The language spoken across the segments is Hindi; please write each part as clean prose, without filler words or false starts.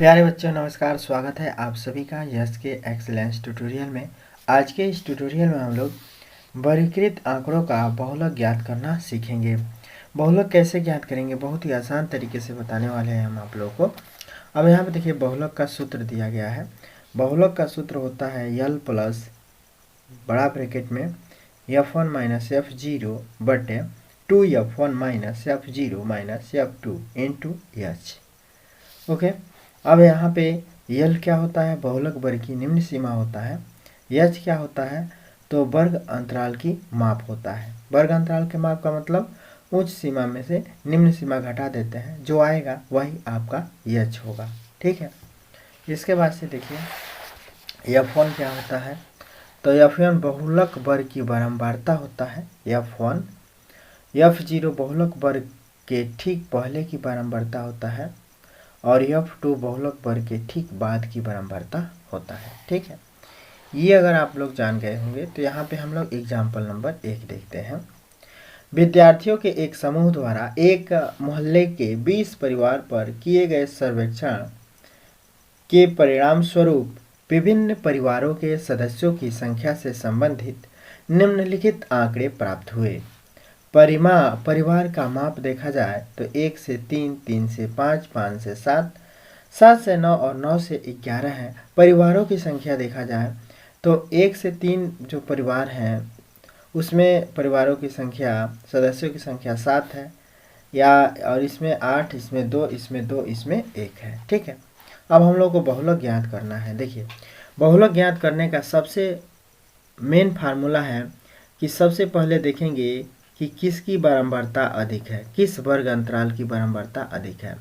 प्यारे बच्चों नमस्कार। स्वागत है आप सभी का यश के एक्सीलेंस ट्यूटोरियल में। आज के इस ट्यूटोरियल में हम लोग वर्गीकृत आंकड़ों का बहुलक ज्ञात करना सीखेंगे। बहुलक कैसे ज्ञात करेंगे, बहुत ही आसान तरीके से बताने वाले हैं हम आप लोगों को। अब यहाँ पे देखिए बहुलक का सूत्र दिया गया है। बहुलक का सूत्र होता है यल प्लस बड़ा ब्रैकेट में F1 माइनस F0 बटे 2F1 minus F0 minus F2 into H. Okay. अब यहाँ पे यल क्या होता है, बहुलक वर्ग की निम्न सीमा होता है। एच क्या होता है, तो वर्ग अंतराल की माप होता है। वर्ग अंतराल के माप का मतलब उच्च सीमा में से निम्न सीमा घटा देते हैं, जो आएगा वही आपका एच होगा। ठीक है। इसके बाद से देखिए F1 क्या होता है, तो F1 बहुलक वर्ग की बारंबारता होता है। F1 F0 बहुलक वर्ग के ठीक पहले की बारंबारता होता है और F2 बहुलक वर्ग के ठीक बाद की बारंबारता होता है। ठीक है, ये अगर आप लोग जान गए होंगे तो यहाँ पे हम लोग एग्जाम्पल नंबर 1 देखते हैं। विद्यार्थियों के एक समूह द्वारा एक मोहल्ले के 20 परिवार पर किए गए सर्वेक्षण के परिणाम स्वरूप विभिन्न परिवारों के सदस्यों की संख्या से संबंधित निम्नलिखित आंकड़े प्राप्त हुए। परिवार का माप देखा जाए तो 1 से 3, 3 से 5, 5 से 7, 7 से 9 और 9 से 11 है। परिवारों की संख्या देखा जाए तो 1 से 3 जो परिवार हैं उसमें परिवारों की संख्या, सदस्यों की संख्या 7 है या, और इसमें 8, इसमें 2, इसमें 2, इसमें 1 है। ठीक है। अब हम लोग को बहुलक ज्ञात करना है। देखिए बहुलक ज्ञात करने का सबसे मेन फार्मूला है कि सबसे पहले देखेंगे कि किसकी बारंबारता अधिक है, किस वर्ग अंतराल की बारंबारता अधिक है।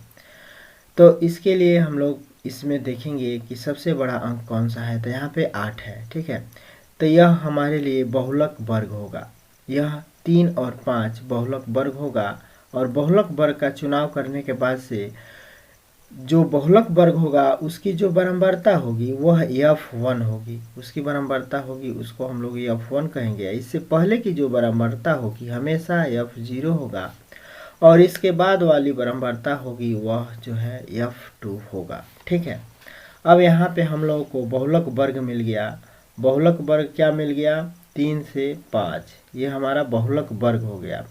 तो इसके लिए हम लोग इसमें देखेंगे कि सबसे बड़ा अंक कौन सा है, तो यहाँ पे 8 है। ठीक है, तो यह हमारे लिए बहुलक वर्ग होगा। यह 3 और 5 बहुलक वर्ग होगा और बहुलक वर्ग का चुनाव करने के बाद से जो बहुलक वर्ग होगा उसकी जो बारंबारता होगी वह F1 होगी। उसकी बारंबारता होगी उसको हम लोग F1 कहेंगे। इससे पहले की जो बारंबारता होगी हमेशा F0 होगा और इसके बाद वाली बारंबारता होगी वह जो है F2 होगा। ठीक है। अब यहाँ पे हम लोगों को बहुलक वर्ग मिल गया। बहुलक वर्ग क्या मिल गया, 3 से 5, ये हमारा बहुलक वर्ग हो गया।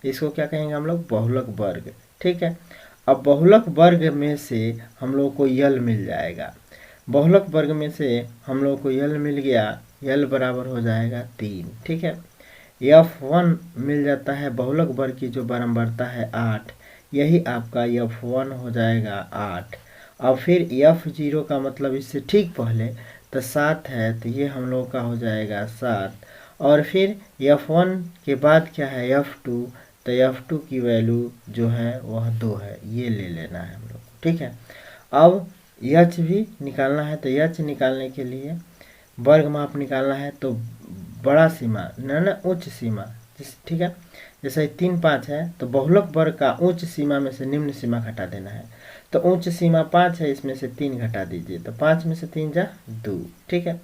इसको क्या कहेंगे हम लोग, बहुलक वर्ग। ठीक है। अब बहुलक वर्ग में से हम लोग को यल मिल जाएगा। बहुलक वर्ग में से हम लोग को यल मिल गया, यल बराबर हो जाएगा 3। ठीक है। F1 मिल जाता है, बहुलक वर्ग की जो बारंबारता है 8, यही आपका F1 हो जाएगा 8। अब फिर F0 का मतलब इससे ठीक पहले तो 7 है, तो ये हम लोग का हो जाएगा 7। और फिर F1 के बाद क्या है, F2, तो F2 की वैल्यू जो है वह 2 है, ये ले लेना है हम लोग। ठीक है। अब एच भी निकालना है, तो एच निकालने के लिए वर्ग माप निकालना है तो बड़ा सीमा ना उच्च सीमा, ठीक है। जैसे 3, 5 है तो बहुलक वर्ग का उच्च सीमा में से निम्न सीमा घटा देना है। तो उच्च सीमा 5 है, इसमें से 3 घटा दीजिए, तो 5 में से 3 जा 2। ठीक है।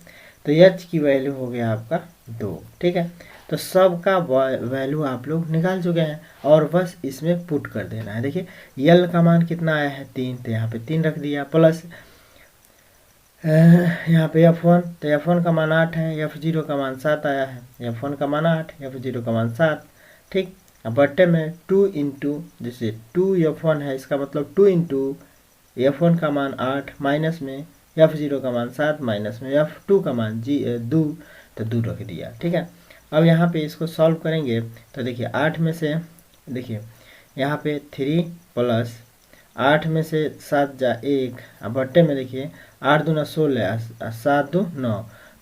तो एच की वैल्यू हो गया आपका 2। ठीक है। तो सबका वैल्यू आप लोग निकाल चुके हैं और बस इसमें पुट कर देना है। देखिए यल का मान कितना आया है, 3, तो यहाँ पे 3 रख दिया, प्लस यहाँ पे F1, तो F1 का मान 8 है, F0 का मान 7 आया है। F1 का मान 8, F0 का मान 7। ठीक। अब बट्टे में 2 इंटू, जैसे 2F1 है इसका मतलब 2 इंटू F1 का मान 8 माइनस में F0 का मान 7 माइनस में F2 का मान 2, तो 2 रख दिया। ठीक है। अब यहाँ पे इसको सॉल्व करेंगे तो देखिए 8 में से, देखिए यहाँ पे 3 प्लस 8 में से 7 जा 1, अब बट्टे में देखिए 8 दूना 16, 7 2 9,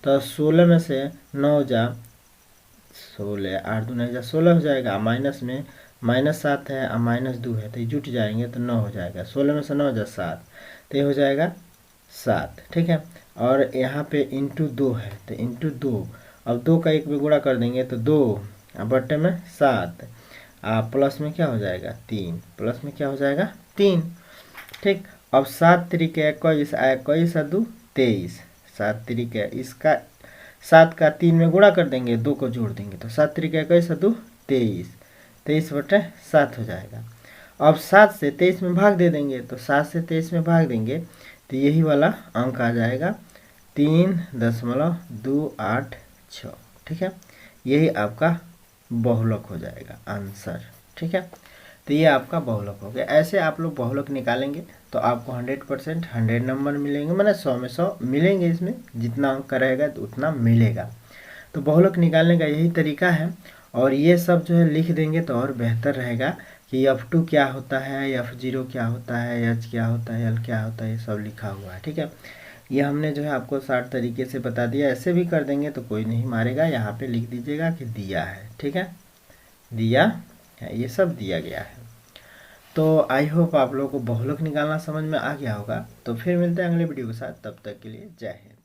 तो 16 में से 9 जा 16, 8 दूना 16 हो जाएगा। माइनस में -7 है और -2 है, तो ये जुट जाएंगे तो 9 हो जाएगा। 16 में से 9 जा 7, तो ये हो जाएगा 7। ठीक है। और यहाँ पे इंटू 2 है, तो इंटू 2, अब 2 का 1 में गुणा कर देंगे तो 2, अब बट्टे में 7, प्लस में क्या हो जाएगा 3, प्लस में क्या हो जाएगा 3। ठीक। अब 7 त्रिक 21, 21 और 2 23, 7 त्रिक इसका 7 का 3 में गुणा कर देंगे, 2 को जोड़ देंगे, तो 7 त्रिक 21 और 2 23, 23 बटे 7 हो जाएगा। अब 7 से 23 में भाग दे देंगे, तो 7 से 23 में भाग देंगे तो यही वाला अंक आ जाएगा 3.286। ठीक है, यही आपका बहुलक हो जाएगा आंसर। ठीक है, तो ये आपका बहुलक हो गया। ऐसे आप लोग बहुलक निकालेंगे तो आपको 100% 100 नंबर मिलेंगे, मतलब 100 में 100 मिलेंगे। इसमें जितना अंक रहेगा तो उतना मिलेगा। तो बहुलक निकालने का यही तरीका है। और ये सब जो है लिख देंगे तो और बेहतर रहेगा कि F2 क्या होता है, F0 क्या होता है, H क्या होता है, L क्या होता है, ये सब लिखा हुआ है। ठीक है, ये हमने जो है आपको 60 तरीके से बता दिया। ऐसे भी कर देंगे तो कोई नहीं मारेगा। यहाँ पे लिख दीजिएगा कि दिया है। ठीक है, दिया है, ये सब दिया गया है। तो आई होप आप लोगों को बहुलक निकालना समझ में आ गया होगा। तो फिर मिलते हैं अगले वीडियो के साथ, तब तक के लिए जय हिंद।